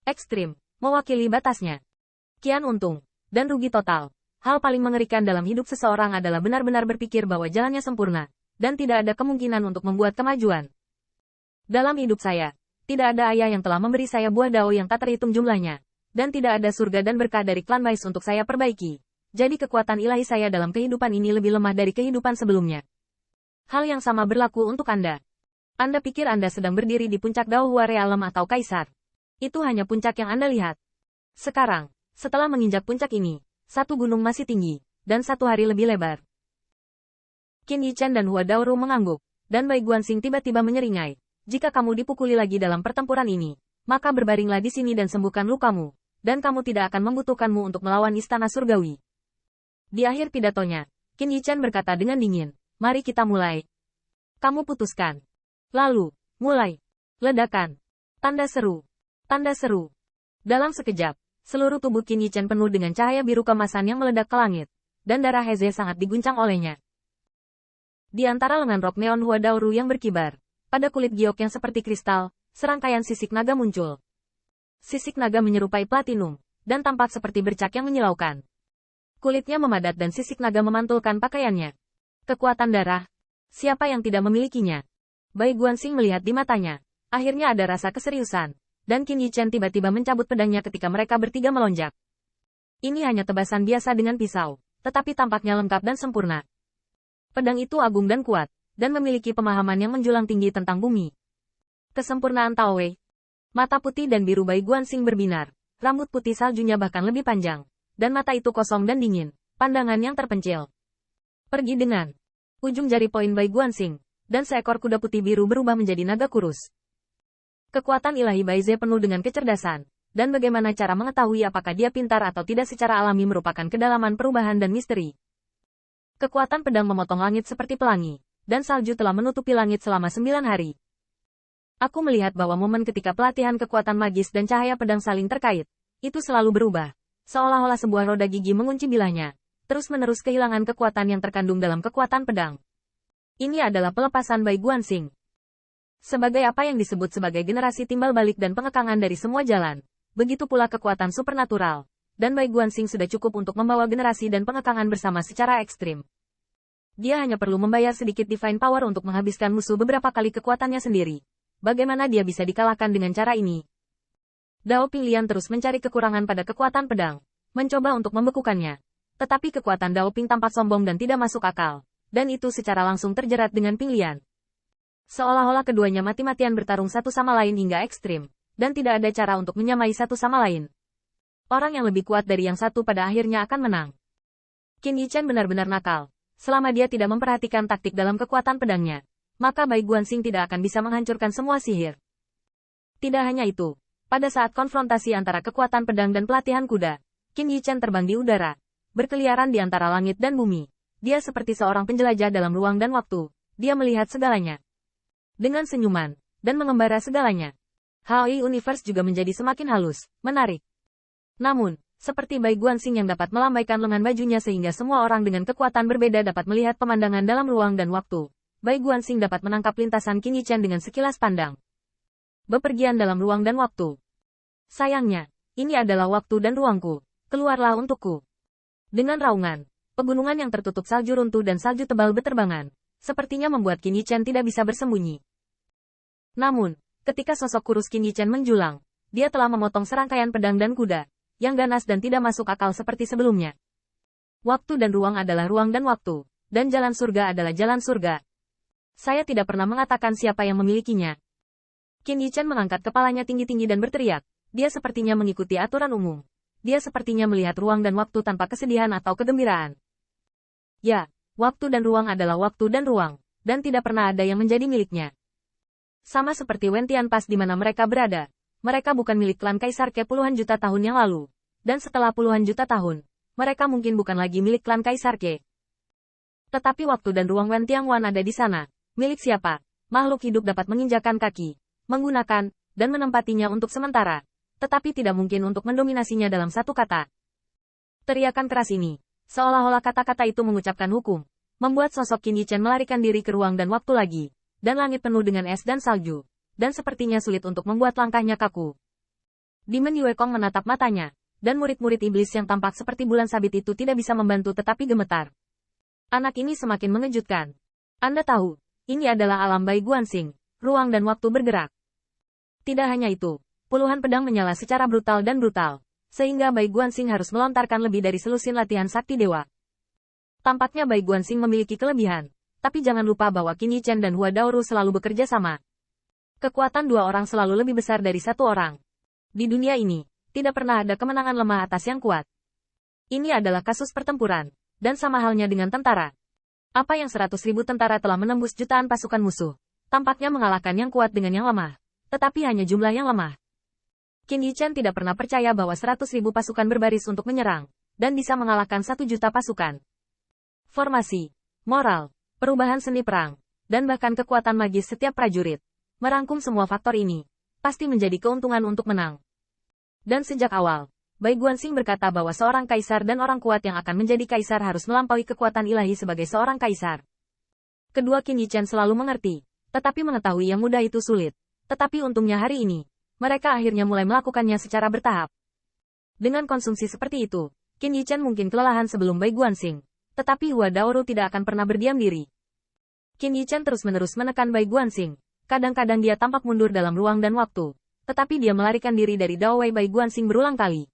Ekstrim, mewakili batasnya. Kian untung, dan rugi total. Hal paling mengerikan dalam hidup seseorang adalah benar-benar berpikir bahwa jalannya sempurna, dan tidak ada kemungkinan untuk membuat kemajuan. Dalam hidup saya, tidak ada ayah yang telah memberi saya buah dao yang tak terhitung jumlahnya, dan tidak ada surga dan berkah dari klan Mais untuk saya perbaiki. Jadi kekuatan ilahi saya dalam kehidupan ini lebih lemah dari kehidupan sebelumnya. Hal yang sama berlaku untuk Anda. Anda pikir Anda sedang berdiri di puncak Dao Hua Realem atau Kaisar. Itu hanya puncak yang Anda lihat. Sekarang, setelah menginjak puncak ini, satu gunung masih tinggi, dan satu hari lebih lebar. Qin Yichen dan Hua Daoru mengangguk, dan Bai Guanxing tiba-tiba menyeringai. Jika kamu dipukuli lagi dalam pertempuran ini, maka berbaringlah di sini dan sembuhkan lukamu, dan kamu tidak akan membutuhkanmu untuk melawan istana surgawi. Di akhir pidatonya, Qin Yichen berkata dengan dingin, mari kita mulai. Kamu putuskan. Lalu, mulai. Ledakan. Tanda seru. Tanda seru. Dalam sekejap, seluruh tubuh Qin Yichen penuh dengan cahaya biru kemasan yang meledak ke langit, dan darah Heze sangat diguncang olehnya. Di antara lengan rok neon Hua Daoru yang berkibar, pada kulit giok yang seperti kristal, serangkaian sisik naga muncul. Sisik naga menyerupai platinum, dan tampak seperti bercak yang menyilaukan. Kulitnya memadat dan sisik naga memantulkan pakaiannya. Kekuatan darah. Siapa yang tidak memilikinya? Bai Guanxing melihat di matanya. Akhirnya ada rasa keseriusan. Dan Qin Yichen tiba-tiba mencabut pedangnya ketika mereka bertiga melonjak. Ini hanya tebasan biasa dengan pisau, tetapi tampaknya lengkap dan sempurna. Pedang itu agung dan kuat, dan memiliki pemahaman yang menjulang tinggi tentang bumi. Kesempurnaan Tao Wei. Mata putih dan biru Bai Guanxing berbinar, rambut putih saljunya bahkan lebih panjang, dan mata itu kosong dan dingin, pandangan yang terpencil. Pergi dengan ujung jari poin Bai Guanxing, dan seekor kuda putih biru berubah menjadi naga kurus. Kekuatan ilahi Baize penuh dengan kecerdasan, dan bagaimana cara mengetahui apakah dia pintar atau tidak secara alami merupakan kedalaman perubahan dan misteri. Kekuatan pedang memotong langit seperti pelangi, dan salju telah menutupi langit selama 9 hari. Aku melihat bahwa momen ketika pelatihan kekuatan magis dan cahaya pedang saling terkait, itu selalu berubah, seolah-olah sebuah roda gigi mengunci bilahnya, terus-menerus kehilangan kekuatan yang terkandung dalam kekuatan pedang. Ini adalah pelepasan Bai Guanxing. Sebagai apa yang disebut sebagai generasi timbal balik dan pengekangan dari semua jalan, begitu pula kekuatan supernatural, dan Bai Guanxing sudah cukup untuk membawa generasi dan pengekangan bersama secara ekstrim. Dia hanya perlu membayar sedikit divine power untuk menghabiskan musuh beberapa kali kekuatannya sendiri. Bagaimana dia bisa dikalahkan dengan cara ini? Dao Ping terus mencari kekurangan pada kekuatan pedang, mencoba untuk membekukannya. Tetapi kekuatan Dao Ping tampak sombong dan tidak masuk akal, dan itu secara langsung terjerat dengan Ping Lian. Seolah-olah keduanya mati-matian bertarung satu sama lain hingga ekstrim, dan tidak ada cara untuk menyamai satu sama lain. Orang yang lebih kuat dari yang satu pada akhirnya akan menang. Qin Yichen benar-benar nakal. Selama dia tidak memperhatikan taktik dalam kekuatan pedangnya, maka Bai Guanxing tidak akan bisa menghancurkan semua sihir. Tidak hanya itu, pada saat konfrontasi antara kekuatan pedang dan pelatihan kuda, Qin Yichen terbang di udara, berkeliaran di antara langit dan bumi. Dia seperti seorang penjelajah dalam ruang dan waktu. Dia melihat segalanya dengan senyuman, dan mengembara segalanya. Haoi Universe juga menjadi semakin halus, menarik. Namun, seperti Bai Guanxing yang dapat melambaikan lengan bajunya sehingga semua orang dengan kekuatan berbeda dapat melihat pemandangan dalam ruang dan waktu, Bai Guanxing dapat menangkap lintasan Qin Yichen dengan sekilas pandang. Bepergian dalam ruang dan waktu. Sayangnya, ini adalah waktu dan ruangku. Keluarlah untukku. Dengan raungan, pegunungan yang tertutup salju runtuh dan salju tebal beterbangan, sepertinya membuat Qin Yichen tidak bisa bersembunyi. Namun, ketika sosok kurus Qin Yichen menjulang, dia telah memotong serangkaian pedang dan kuda, yang ganas dan tidak masuk akal seperti sebelumnya. Waktu dan ruang adalah ruang dan waktu, dan jalan surga adalah jalan surga. Saya tidak pernah mengatakan siapa yang memilikinya. Qin Yichen mengangkat kepalanya tinggi-tinggi dan berteriak, dia sepertinya mengikuti aturan umum. Dia sepertinya melihat ruang dan waktu tanpa kesedihan atau kegembiraan. Ya, waktu dan ruang adalah waktu dan ruang, dan tidak pernah ada yang menjadi miliknya. Sama seperti Wentian Pas di mana mereka berada, mereka bukan milik klan Kaisar Ke puluhan juta tahun yang lalu, dan setelah puluhan juta tahun, mereka mungkin bukan lagi milik klan Kaisar Ke. Tetapi waktu dan ruang Wentianguan ada di sana, milik siapa? Makhluk hidup dapat menginjakan kaki, menggunakan, dan menempatinya untuk sementara, tetapi tidak mungkin untuk mendominasinya dalam satu kata. Teriakan keras ini, seolah-olah kata-kata itu mengucapkan hukum, membuat sosok Qin Yichen melarikan diri ke ruang dan waktu lagi, dan langit penuh dengan es dan salju, dan sepertinya sulit untuk membuat langkahnya kaku. Demon Yuekong menatap matanya, dan murid-murid iblis yang tampak seperti bulan sabit itu tidak bisa membantu tetapi gemetar. Anak ini semakin mengejutkan. Anda tahu, ini adalah alam Bai Guanxing, ruang dan waktu bergerak. Tidak hanya itu, puluhan pedang menyala secara brutal, sehingga Bai Guanxing harus melontarkan lebih dari selusin latihan sakti dewa. Tampaknya Bai Guanxing memiliki kelebihan, tapi jangan lupa bahwa Qin Yichen dan Hua Daoru selalu bekerja sama. Kekuatan dua orang selalu lebih besar dari satu orang. Di dunia ini, tidak pernah ada kemenangan lemah atas yang kuat. Ini adalah kasus pertempuran, dan sama halnya dengan tentara. Apa yang 100.000 tentara telah menembus jutaan pasukan musuh, tampaknya mengalahkan yang kuat dengan yang lemah, tetapi hanya jumlah yang lemah. Qin Yichen tidak pernah percaya bahwa 100.000 pasukan berbaris untuk menyerang, dan bisa mengalahkan 1 juta pasukan. Formasi, moral, perubahan seni perang, dan bahkan kekuatan magis setiap prajurit. Merangkum semua faktor ini, pasti menjadi keuntungan untuk menang. Dan sejak awal, Bai Guanxing berkata bahwa seorang kaisar dan orang kuat yang akan menjadi kaisar harus melampaui kekuatan ilahi sebagai seorang kaisar. Kedua Qin Yichen selalu mengerti, tetapi mengetahui yang mudah itu sulit. Tetapi untungnya hari ini, mereka akhirnya mulai melakukannya secara bertahap. Dengan konsumsi seperti itu, Qin Yichen mungkin kelelahan sebelum Bai Guanxing, tetapi Hua Daoru tidak akan pernah berdiam diri. Qin Yichen terus-menerus menekan Bai Guanxing. Kadang-kadang dia tampak mundur dalam ruang dan waktu, tetapi dia melarikan diri dari Dao Wei Bai Guanxing berulang kali.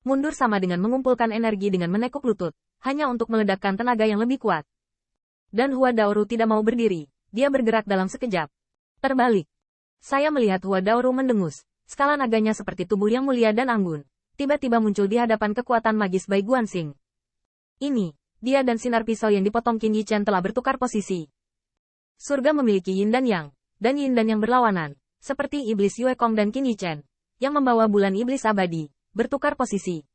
Mundur sama dengan mengumpulkan energi dengan menekuk lutut, hanya untuk meledakkan tenaga yang lebih kuat. Dan Hua Daoru tidak mau berdiri, dia bergerak dalam sekejap. Terbalik. Saya melihat Hua Daoru mendengus, skala naganya seperti tubuh yang mulia dan anggun. Tiba-tiba muncul di hadapan kekuatan magis Bai Guanxing. Ini, dia dan sinar pisau yang dipotong Qin Yichen telah bertukar posisi. Surga memiliki yin dan yang berlawanan. Seperti iblis Yuekong dan Qin Yichen, yang membawa bulan iblis abadi, bertukar posisi.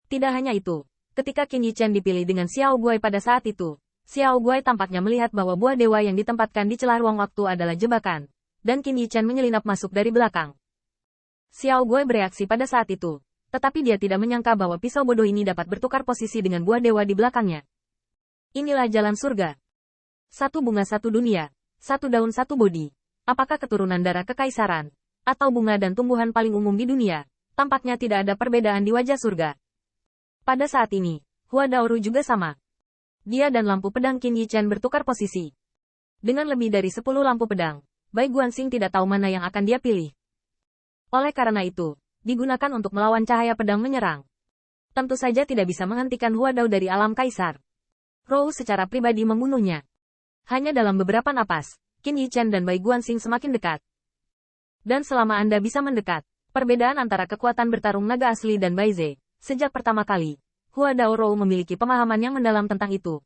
Tidak hanya itu, ketika Qin Yichen dipilih dengan Xiao Guai pada saat itu, Xiao Guai tampaknya melihat bahwa buah dewa yang ditempatkan di celah ruang waktu adalah jebakan, dan Qin Yichen menyelinap masuk dari belakang. Xiao Guai bereaksi pada saat itu, tetapi dia tidak menyangka bahwa pisau bodoh ini dapat bertukar posisi dengan buah dewa di belakangnya. Inilah jalan surga. Satu bunga satu dunia, satu daun satu bodi. Apakah keturunan darah kekaisaran, atau bunga dan tumbuhan paling umum di dunia, tampaknya tidak ada perbedaan di wajah surga. Pada saat ini, Hua Daoru juga sama. Dia dan lampu pedang Qin Yichen bertukar posisi. Dengan lebih dari 10 lampu pedang, Bai Guanxing tidak tahu mana yang akan dia pilih. Oleh karena itu, digunakan untuk melawan cahaya pedang menyerang. Tentu saja tidak bisa menghentikan Hua Dao dari alam kaisar. Rou secara pribadi membunuhnya. Hanya dalam beberapa napas, Qin Yichen dan Bai Guanxing semakin dekat. Dan selama Anda bisa mendekat, perbedaan antara kekuatan bertarung naga asli dan Baize, sejak pertama kali, Hua Dao Rou memiliki pemahaman yang mendalam tentang itu.